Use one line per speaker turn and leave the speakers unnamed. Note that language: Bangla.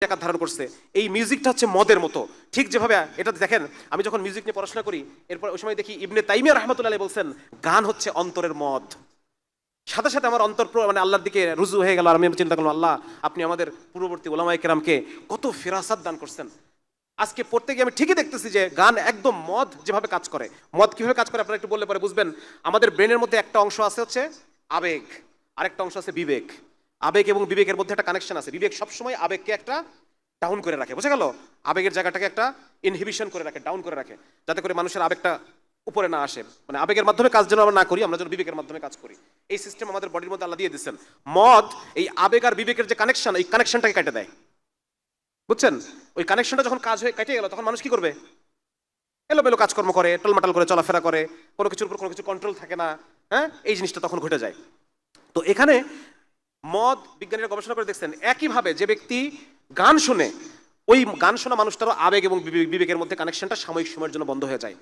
আকার ধারণ করছে। এই মিউজিকটা হচ্ছে মদের মতো। ঠিক যেভাবে এটা দেখেন, আমি যখন মিউজিক নিয়ে পড়াশোনা করি, এরপর ওই সময় দেখি ইবনে তাইমিয়া রাহমাতুল্লাহ আলাইহি বলছেন গান হচ্ছে অন্তরের মদ। সাথে সাথে আমার অন্তর মানে আল্লাহর দিকে রুজু হয়ে গেল, আর আমি চিন্তা করলাম, আল্লাহ আপনি আমাদের পূর্ববর্তী ওলামায়ে কেরামকে কত ফিরাসাত দান করছেন। আজকে পড়তে গিয়ে আমি ঠিকই দেখতেছি যে গান একদম মদ যেভাবে কাজ করে। মদ কিভাবে কাজ করে আপনারা একটু বললে পরে বুঝবেন। আমাদের ব্রেনের মধ্যে একটা অংশ আছে হচ্ছে আবেগ, আরেকটা অংশ আছে বিবেক। আবেগ এবং বিবেকের মধ্যে একটা কানেকশন আছে। বিবেক সবসময় আবেগকে একটা ডাউন করে রাখে, বুঝা গেল? আবেগের জায়গাটাকে একটা ইনহিবিশন করে রাখে, ডাউন করে রাখে, যাতে করে মানুষের আবেগটা উপরে না আসে। মানে আবেগের মাধ্যমে কাজ যেন আমরা না করি, আমরা যেন বিবেকের মাধ্যমে কাজ করি। এই সিস্টেম আমাদের বডির মধ্যে আল্লাহ দিয়ে দিচ্ছেন। মদ এই আবেগ আর বিবেকের যে কানেকশন, এই কানেকশনটাকে কেটে দেয়, বুঝছেন? ওই কানেকশনটা যখন কাজ হয়ে কেটে গেল, তখন মানুষ কি করবে? এলোমেলো কাজকর্ম করে, টলমাটাল করে চলাফেরা করে, কোনো কিছুর উপর কোনো কিছু কন্ট্রোল থাকে না। হ্যাঁ, এই জিনিসটা তখন ঘটে যায়। তো এখানে মদ, বিজ্ঞানীরা গবেষণা করে দেখছেন একইভাবে যে ব্যক্তি গান শুনে, ওই গান শোনা মানুষটারও আবেগ এবং বিবেকের মধ্যে কানেকশনটা সাময়িক সময়ের জন্য বন্ধ হয়ে যায়।